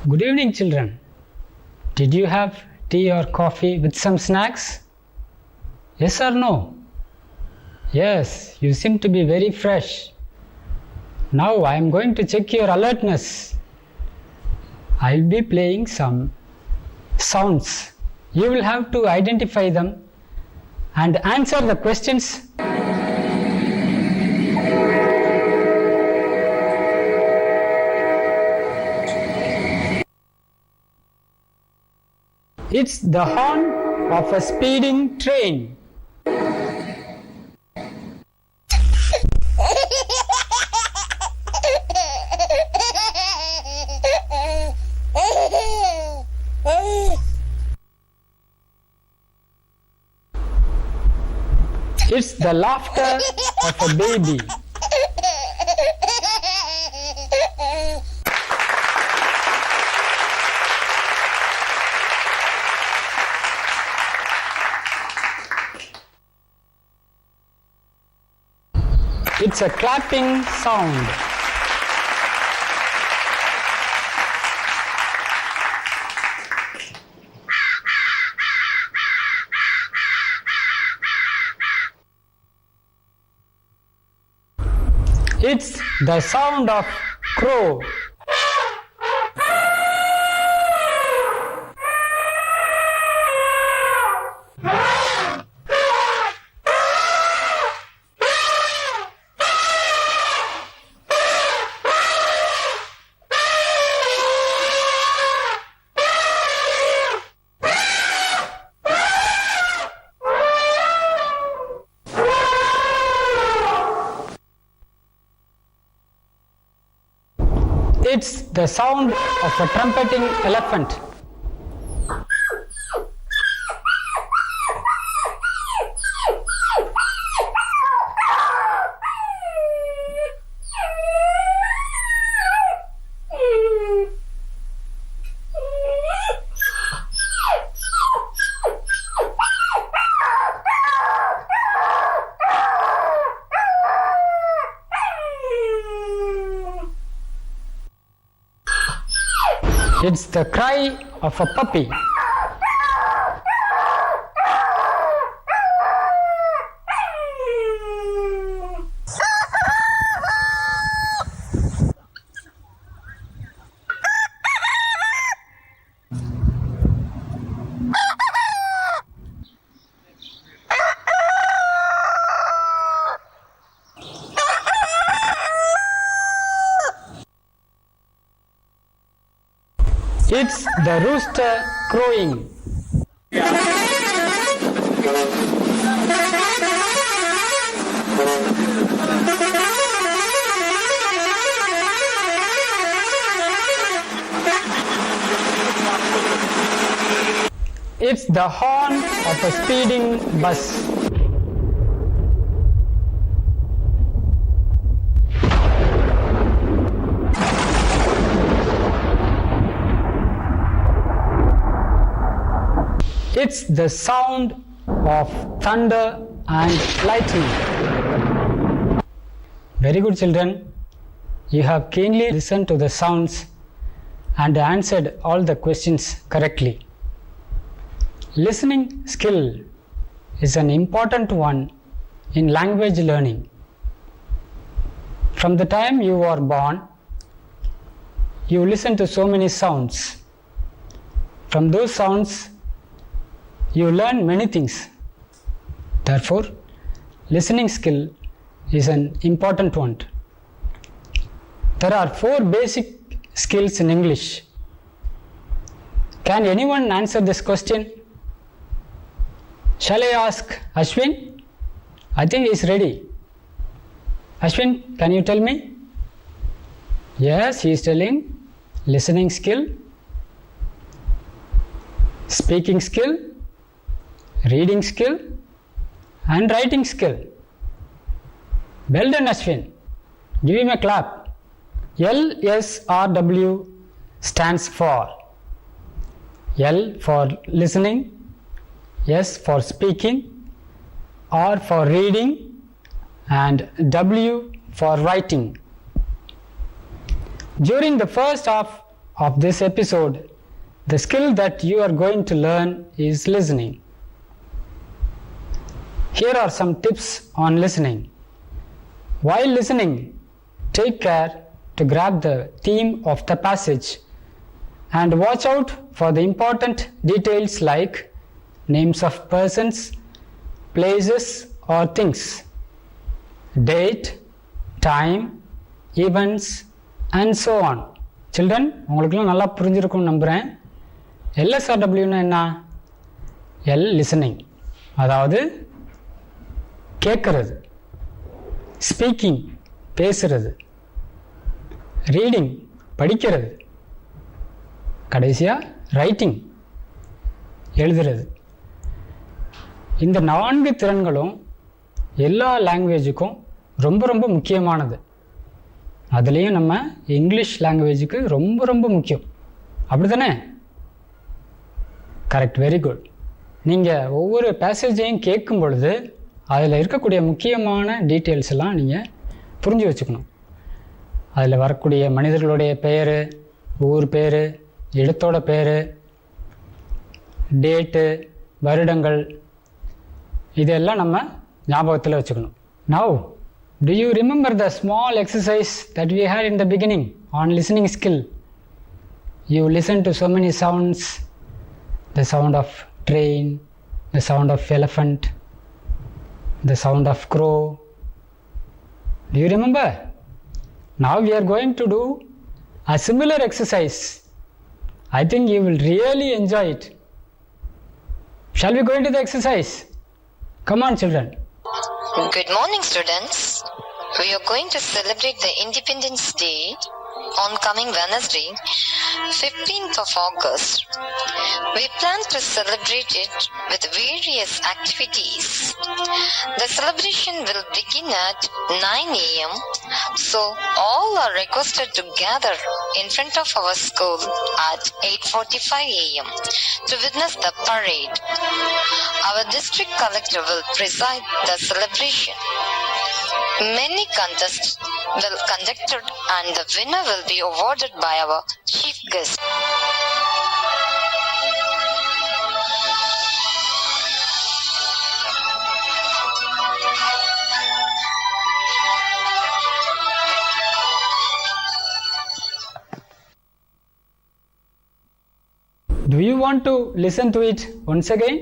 Good evening, children. Did you have tea or coffee with some snacks? Yes or no? Yes, you seem to be very fresh. Now I am going to check your alertness. I'll be playing some sounds. You will have to identify them and answer the questions. It's the horn of a speeding train. It's the laughter of a baby. It's a clapping sound. It's the sound of crow. It's the sound of a trumpeting elephant. It's the cry of a puppy. It's the rooster crowing. It's the horn of a speeding bus. It's the sound of thunder and lightning. Very good, children. You have keenly listened to the sounds and answered all the questions correctly. Listening skill is an important one in language learning. From the time you are born, you listen to so many sounds. From those sounds, you learn many things. Therefore, listening skill is an important one. There are 4 basic skills in English. Can anyone answer this question? Shall I ask Ashwin? I think he is ready. Ashwin, can you tell me? Yes, he is telling listening skill, speaking skill, reading skill and writing skill. Well done, Ashwin. Give him a clap. LSRW stands for L for listening, S for speaking, R for reading and W for writing. During the first half of this episode, the skill that you are going to learn is listening. Here are some tips on listening. While listening, take care to grab the theme of the passage and watch out for the important details like names of persons, places or things, date, time, events and so on. Children, உங்களுக்குலாம் நல்லா புரிஞ்சிருக்கும்னு நம்புகிறேன். LSRWன்னா என்ன? listening, அதாவது கேட்கறது, speaking பேசுறது, reading படிக்கிறது, கடைசியாக ரைட்டிங் எழுதுறது. இந்த 4 திறன்களும் எல்லா லாங்குவேஜுக்கும் ரொம்ப ரொம்ப முக்கியமானது. அதுலேயும் நம்ம இங்கிலீஷ் லாங்குவேஜுக்கு ரொம்ப ரொம்ப முக்கியம். அப்படி தானே? Correct, very good. நீங்கள் ஒவ்வொரு பேசேஜையும் கேட்கும் பொழுது அதில் இருக்கக்கூடிய முக்கியமான டீட்டெயில்ஸ் எல்லாம் நீங்கள் புரிஞ்சு வச்சுக்கணும். அதில் வரக்கூடிய மனிதர்களுடைய பெயர், ஊர் பேர், இடத்தோட பேர், டேட்டு, வருடங்கள், இதெல்லாம் நம்ம ஞாபகத்தில் வச்சுக்கணும். Now, do you remember the small exercise that we had in the beginning on listening skill? You listen to so many sounds, the sound of train, the sound of elephant, the sound of crow. Do you remember? Now we are going to do a similar exercise. I think you will really enjoy it. Shall we go into the exercise? Come on, children. Good morning, students. We are going to celebrate the Independence Day on coming Wednesday, 15th of August. We plan to celebrate it with various activities. The celebration will begin at 9 a.m. So all are requested to gather in front of our school at 8:45 a.m. to witness the parade. Our district collector will preside the celebration. Many contests will conducted and the winner will be awarded by our chief guest. Do you want to listen to it once again?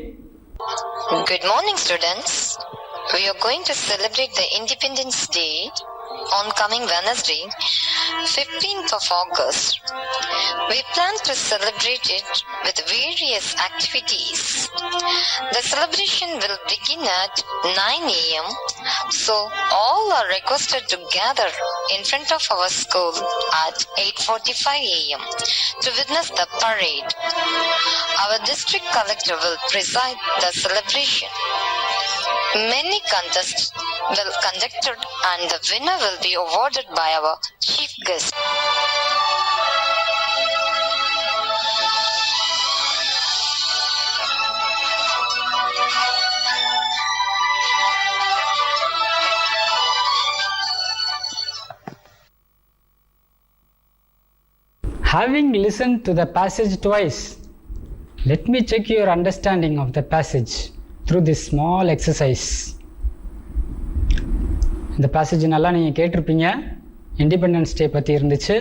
Good morning, students. We are going to celebrate the Independence Day on coming Wednesday, 15th of August. We plan to celebrate it with various activities. The celebration will begin at 9 a.m. So all are requested to gather in front of our school at 8:45 a.m. to witness the parade. Our district collector will preside the celebration. Many contests will conducted and the winner will be awarded by our chief guest. Having listened to the passage twice, let me check your understanding of the passage through this small exercise. இந்த passage நல்லா நீங்கள் கேட்டிருப்பீங்க. Independence day பற்றி இருந்துச்சு.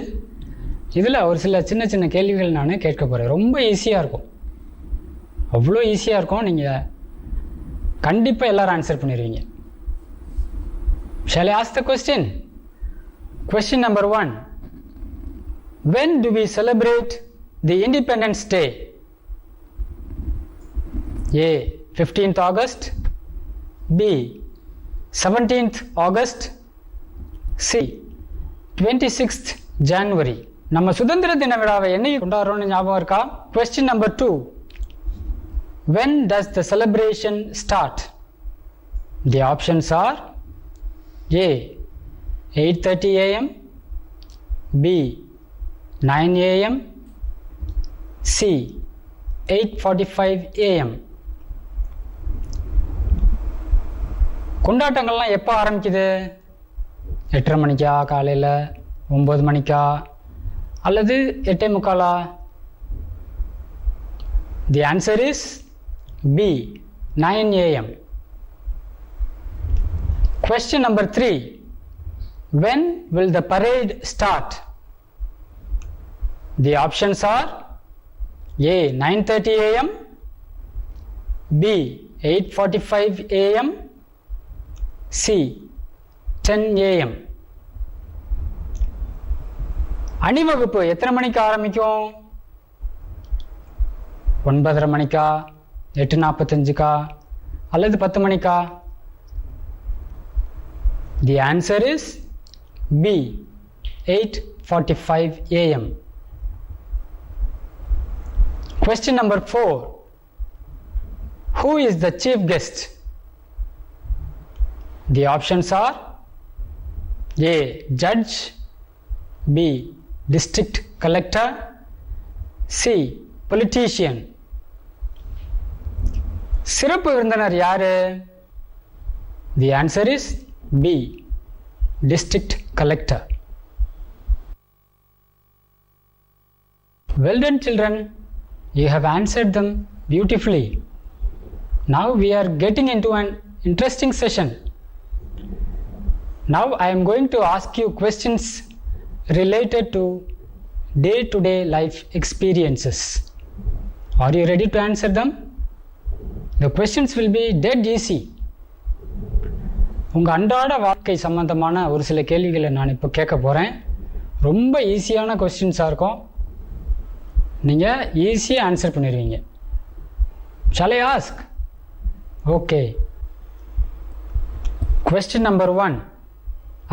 இதில் ஒரு சில சின்ன சின்ன கேள்விகள் நான் கேட்க போகிறேன். ரொம்ப ஈஸியாக இருக்கும், அவ்வளோ ஈஸியாக இருக்கும். நீங்கள் கண்டிப்பாக எல்லோரும் ஆன்சர் பண்ணிடுவீங்க. Shall I ask the question? Question number 1. When do we celebrate the Independence Day? A. 15th August, B. 17th August, C. 26th January. நம்ம சுதந்திர தின விழாவை என்னைக்கு கொண்டாடுறோம்னு ஞாபகம் இருக்கா? Question number 2. When does the celebration start? The options are A. 8:30 a.m., B. 9 a.m., C. 8:45 a.m. கொண்டாட்டங்கள்லாம் எப்போ ஆரம்பிக்குது? 8:30 மணிக்கா, காலையில் 9 மணிக்கா, அல்லது 8:45? The answer is B, 9 a.m. Question number 3. When will the parade start? The options are A, 9:30 a.m. B, 8:45 a.m. C, 10 a.m. அணிவகுப்பு எத்தனை மணிக்கு ஆரம்பிக்கும்? 9:30 மணிக்கா, 8:45 அல்லது 10 மணிக்கா? The answer is B, 8:45 a.m. Question number 4. Who is the chief guest? The options are A, judge, B, district collector, C, politician. சிறப்பு விருந்தினர் யாரு? The answer is B, district collector. Well done children, you have answered them beautifully. Now we are getting into an interesting session. Now I am going to ask you questions related to day-to-day life experiences. Are you ready to answer them? The questions will be dead easy. உங்கள் அன்றாட வாழ்க்கை சம்பந்தமான ஒரு சில கேள்விகளை நான் இப்போ கேட்க போகிறேன். ரொம்ப ஈஸியான கொஸ்டின்ஸாக இருக்கும். நீங்கள் ஈஸியாக ஆன்சர் பண்ணிடுவீங்க. Shall I ask? Okay. Question number 1.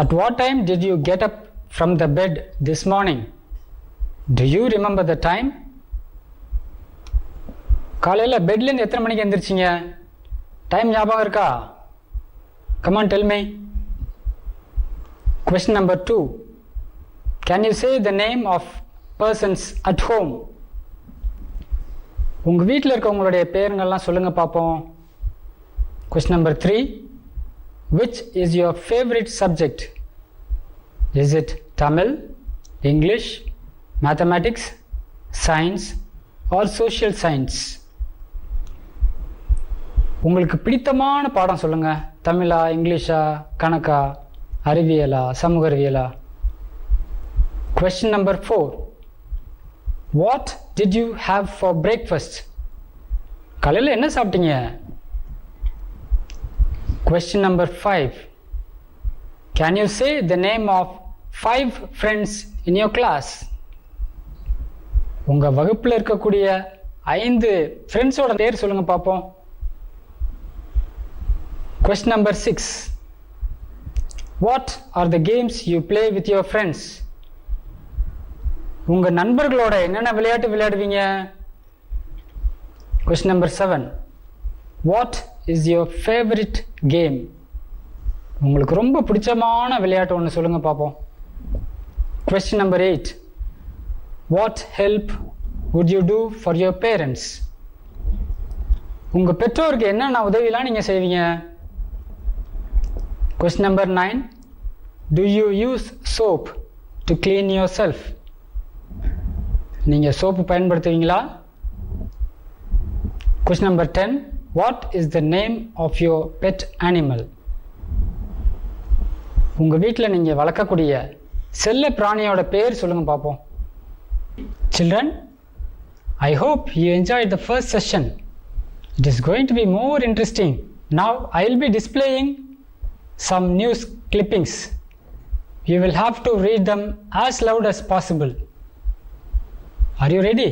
At what time did you get up from the bed this morning? Do you remember the time? காலையில் பெட்லேருந்து எத்தனை மணிக்கு எழுந்திரிச்சிங்க? டைம் ஞாபகம் இருக்கா? Come on, tell me. Question number 2. Can you say the name of persons at home? உங்கள் வீட்டில் இருக்கவங்களுடைய பேருங்கள்லாம் சொல்லுங்கள் பார்ப்போம். Question number 3. Which is your favorite subject? Is it Tamil, English, mathematics, science or social science? உங்களுக்கு பிடித்தமான பாடம் சொல்லுங்கள். தமிழா, இங்கிலீஷா, கணக்கா, அறிவியலா, சமூக அறிவியலா? Question number 4. What did you have for breakfast? காலையில் என்ன சாப்பிட்டீங்க? Question number 5. Can you say the name of 5 friends in your class? உங்கள் வகுப்பில் இருக்கக்கூடிய 5 ஃப்ரெண்ட்ஸோட பேர் சொல்லுங்கள் பார்ப்போம். Question number 6. What are the games you play with your friends? உங்கள் நண்பர்களோட என்னென்ன விளையாட்டு விளையாடுவீங்க? Question number 7. What is your favorite game? உங்களுக்கு ரொம்ப பிடிச்சமான விளையாட்டு ஒன்று சொல்லுங்கள் பார்ப்போம். Question number 8. What help would you do for your parents? உங்கள் பெற்றோருக்கு என்னென்ன உதவிலாம் நீங்கள் செய்வீங்க? Question number 9. Do you use soap to clean yourself? நீங்கள் soap பயன்படுத்துவீங்களா? Question number 10. What is the name of your pet animal? உங்கள் வீட்டில் நீங்கள் வளர்க்கக்கூடிய செல்ல பிராணியோட பேர் சொல்லுங்கள் பார்ப்போம். Children, I hope you enjoyed the first session. It is going to be more interesting. Now I will be displaying some news clippings. You will have to read them as loud as possible. Are you ready?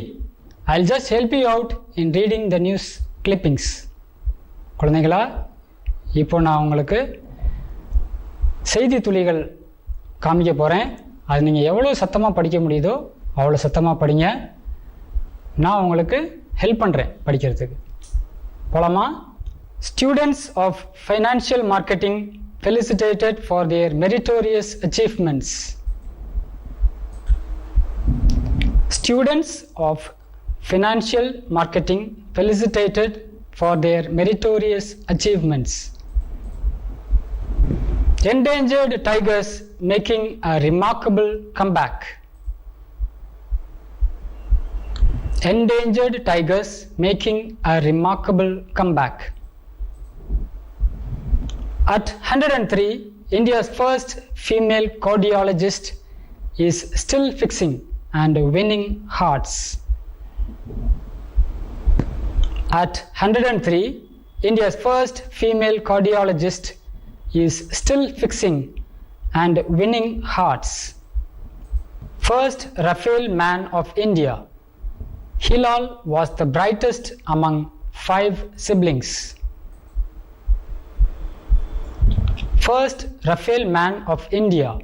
I'll just help you out in reading the news clippings. குழந்தைகளா, இப்போ நான் உங்களுக்கு செய்தி துளிகள் காமிக்க போகிறேன். அது நீங்கள் எவ்வளோ சத்தமாக படிக்க முடியுதோ அவ்வளோ சத்தமாக படிங்க. நான் உங்களுக்கு ஹெல்ப் பண்ணுறேன் படிக்கிறதுக்கு. போலாமா? Students of financial marketing felicitated for their meritorious achievements. Students of financial marketing felicitated for their meritorious achievements. Endangered tigers making a remarkable comeback. Endangered tigers making a remarkable comeback. At 103, India's first female cardiologist is still fixing and winning hearts. At 103, India's first female cardiologist is still fixing and winning hearts. First Rafale man of India. Hilal was the brightest among 5 siblings. First Rafale man of India.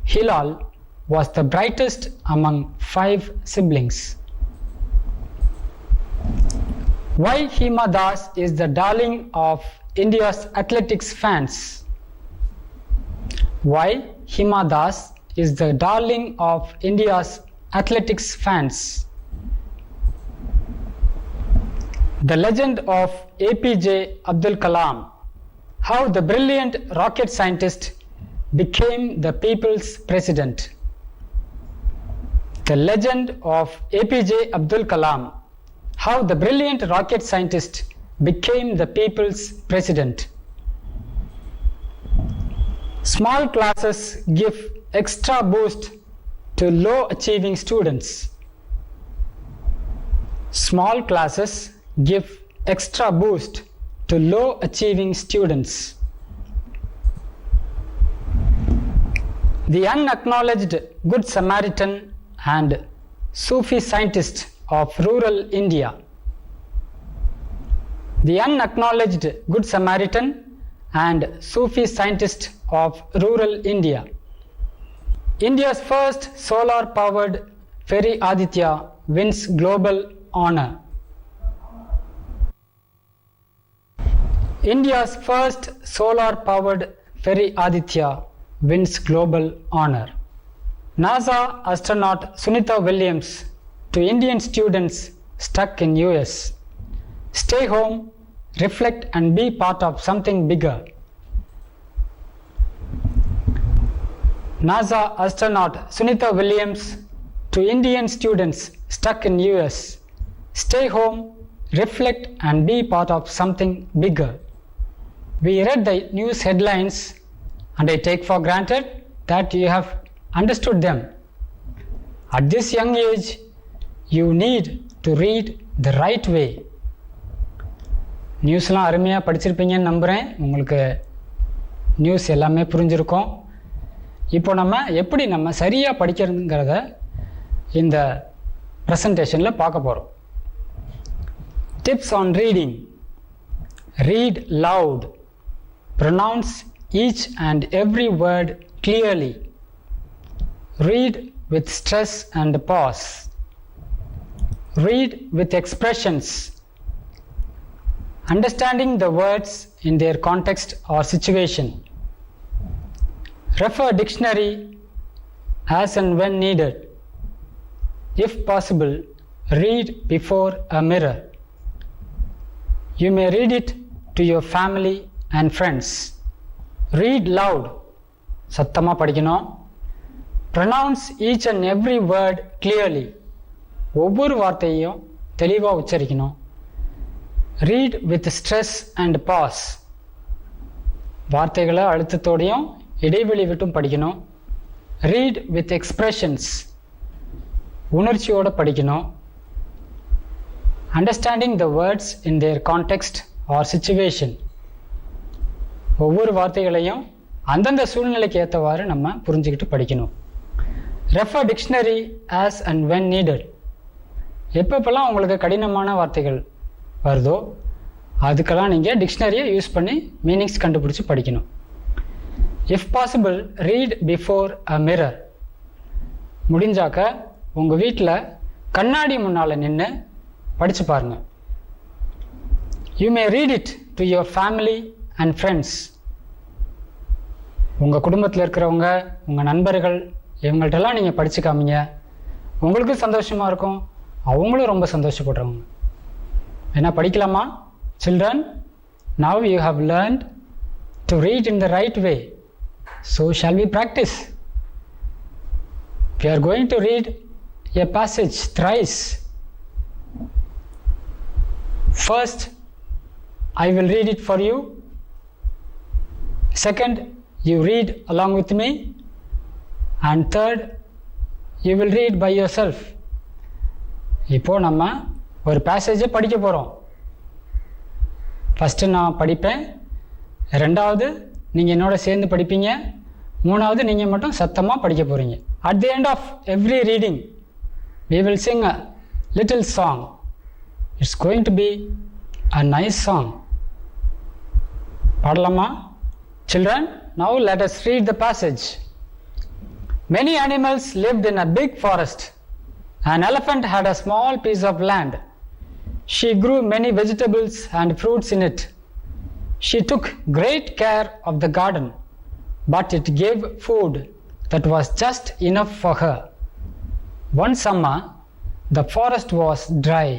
Hilal was the brightest among 5 siblings. Why Hima Das is the darling of India's athletics fans? Why Hima Das is the darling of India's athletics fans? The legend of APJ Abdul Kalam, how the brilliant rocket scientist became the people's president. The legend of APJ Abdul Kalam, how the brilliant rocket scientist became the people's president. Small classes give extra boost to low achieving students. Small classes give extra boost to low achieving students. The unacknowledged Good Samaritan and Sufi scientist of rural India. The unacknowledged Good Samaritan and Sufi scientist of rural India. India's first solar powered ferry Aditya wins global honor. India's first solar powered ferry Aditya wins global honor. NASA astronaut Sunita Williams to Indian students stuck in US. Stay home, reflect and be part of something bigger. NASA astronaut Sunita Williams to Indian students stuck in US. Stay home, reflect and be part of something bigger. We read the news headlines and I take for granted that you have understood them. At this young age, you need to read the right way. நியூஸ்லாம் அருமையாக படிச்சிருப்பீங்கன்னு நம்புகிறேன். உங்களுக்கு news எல்லாமே புரிஞ்சிருக்கும். இப்போ நம்ம எப்படி நம்ம சரியாக படிக்கிறதுங்கிறத இந்த ப்ரெசன்டேஷனில் பார்க்க போகிறோம். Tips on reading. Read loud. Pronounce each and every word clearly. Read with stress and pause. Read with expressions. Understanding the words in their context or situation. Refer dictionary as and when needed. If possible, read before a mirror. You may read it to your family and friends. Read loud. சத்தமா படிக்கணும். Pronounce each and every word clearly. ஒவ்வொரு வார்த்தையையும் தெளிவா உச்சரிக்கணும். Read with stress and pause. வார்த்தைகளை அழுத்தத்தோடையும் இடைவெளி விட்டும் படிக்கணும். Read with expressions. உணர்ச்சியோட படிக்கணும். Understanding the words in their context or situation. ஒவ்வொரு வார்த்தைகளையும் அந்தந்த சூழ்நிலைக்கு ஏற்றவாறு நம்ம புரிஞ்சுக்கிட்டு படிக்கணும். Refer dictionary as and when needed. எப்பப்பெல்லாம் உங்களுக்கு கடினமான வார்த்தைகள் வருதோ அதுக்கெல்லாம் நீங்கள் டிக்ஷனரியை யூஸ் பண்ணி மீனிங்ஸ் கண்டுபிடிச்சி படிக்கணும். If possible read before a mirror. முடிஞ்சாக்க உங்கள் வீட்டில் கண்ணாடி முன்னால் நின்று படித்து பாருங்கள். You may read it to your family and friends. உங்கள் குடும்பத்தில் இருக்கிறவங்க, உங்கள் நண்பர்கள், இவங்கள்ட்டெல்லாம் நீங்கள் படித்து காமிங்க. உங்களுக்கும் சந்தோஷமாக இருக்கும், அவங்களும் ரொம்ப சந்தோஷப்படுறவங்க. என்ன படிக்கலாமா? Children, now you have learned to read in the right way. So shall we practise? We are going to read a passage thrice. First, I will read it for you. Second, you read along with me. And third, you will read by yourself. இப்போ நம்ம ஒரு பேசேஜை படிக்க போகிறோம். First நான் படிப்பேன், ரெண்டாவது நீங்கள் என்னோட சேர்ந்து படிப்பீங்க, மூணாவது நீங்கள் மட்டும் சத்தமாக படிக்க போகிறீங்க. At the end of every reading, we will sing a little song. It's going to be a nice song. பாடலாமா? Children, now let us read the passage. Many animals lived in a big forest. An elephant had a small piece of land. She grew many vegetables and fruits in it. She took great care of the garden, but it gave food that was just enough for her. One summer, the forest was dry,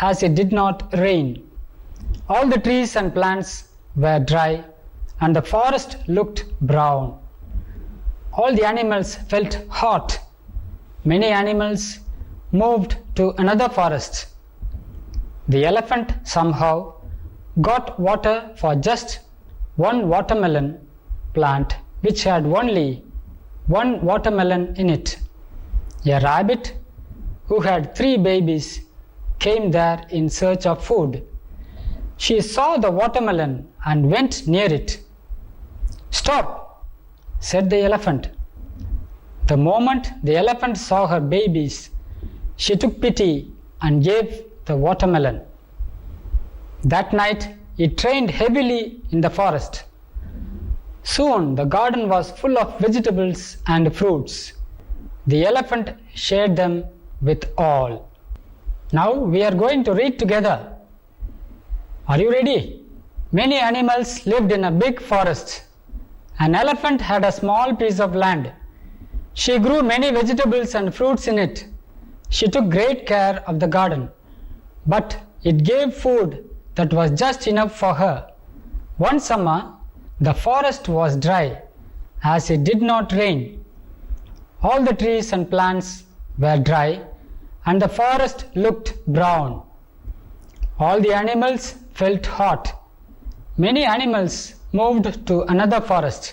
as it did not rain. All the trees and plants were dry, and the forest looked brown. All the animals felt hot. Many animals moved to another forest. The elephant somehow got water for just one watermelon plant which had only one watermelon in it. A rabbit who had 3 babies came there in search of food. She saw the watermelon and went near it. "Stop," said the elephant. The moment the elephant saw her babies, she took pity and gave the watermelon. That night it rained heavily in the forest. Soon the garden was full of vegetables and fruits. The elephant shared them with all. Now we are going to read together. Are you ready? Many animals lived in a big forest. An elephant had a small piece of land. She grew many vegetables and fruits in it. She took great care of the garden, but it gave food that was just enough for her. One summer, the forest was dry, as it did not rain. All the trees and plants were dry, and the forest looked brown. All the animals felt hot. Many animals moved to another forest.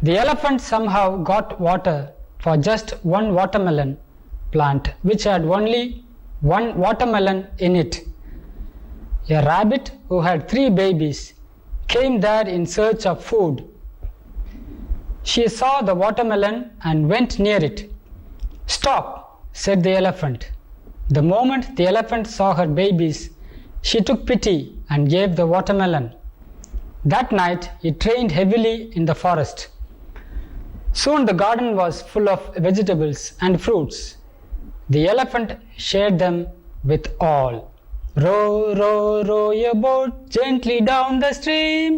The elephant somehow got water for just one watermelon plant which had only one watermelon in it. A rabbit who had 3 babies came there in search of food. She saw the watermelon and went near it. "Stop," said the elephant. The moment the elephant saw her babies, she took pity and gave the watermelon. That night it rained heavily in the forest. Soon the garden was full of vegetables and fruits. The elephant shared them with all. Row, row, row your boat gently down the stream.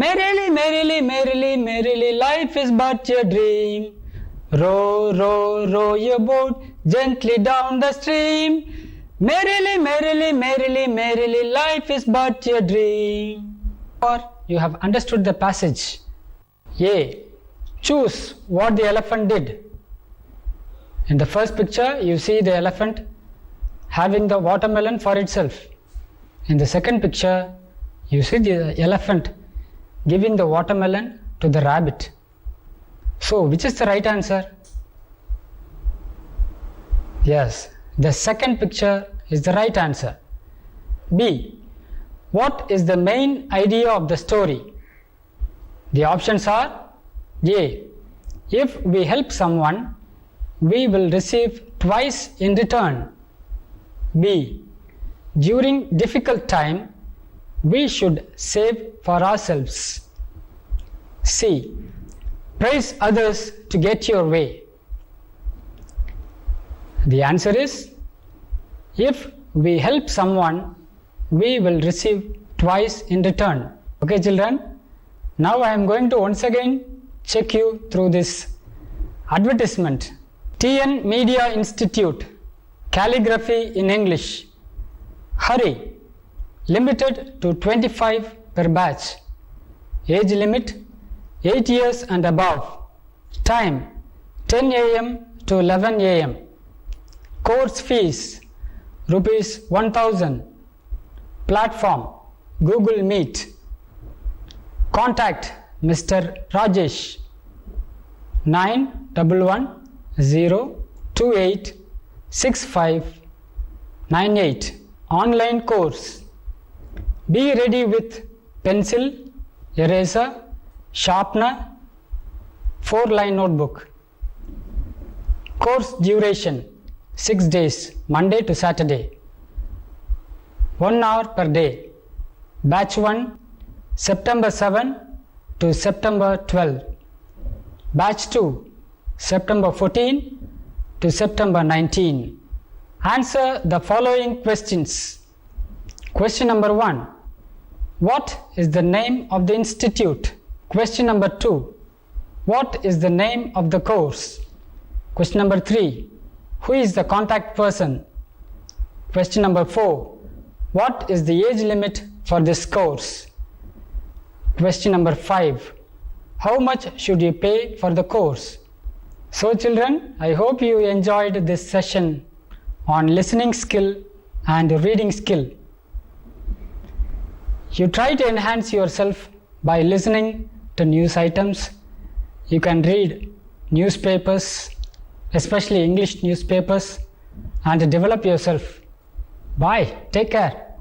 Merrily, merrily, merrily, merrily, life is but a dream. Row, row, row your boat gently down the stream. Merrily, merrily, merrily, merrily, life is but a dream. Or you have understood the passage. A. Choose what the elephant did. In the first picture, you see the elephant having the watermelon for itself. In the second picture, you see the elephant giving the watermelon to the rabbit. So, which is the right answer? Yes, the second picture is the right answer. B. What is the main idea of the story? The options are: A. If we help someone, we will receive twice in return. B. During difficult time, we should save for ourselves. C. Praise others to get your way. The answer is: if we help someone, we will receive twice in return. Okay, children? Now I am going to once again check you through this advertisement. TN Media Institute, Calligraphy in English. Hurry, limited to 25 per batch. Age limit 8 years and above. Time 10 a.m. to 11 a.m. Course fees rupees 1000 Platform Google Meet. Contact Mr. Rajesh 9110286598. Online course. Be ready with pencil, eraser, sharpener, 4-line notebook. Course duration 6 days, Monday to Saturday. 1 hour per day. Batch 1 September 7 to September 12. Batch 2 September 14 to September 19. Answer the following questions. Question number 1. What is the name of the institute? Question number 2. What is the name of the course? Question number 3. Who is the contact person? Question number 4. What is the age limit for this course? Question number 5. How much should you pay for the course? So children, I hope you enjoyed this session on listening skill and reading skill. You try to enhance yourself by listening to news items. You can read newspapers, especially English newspapers, and develop yourself. Bye. Take care.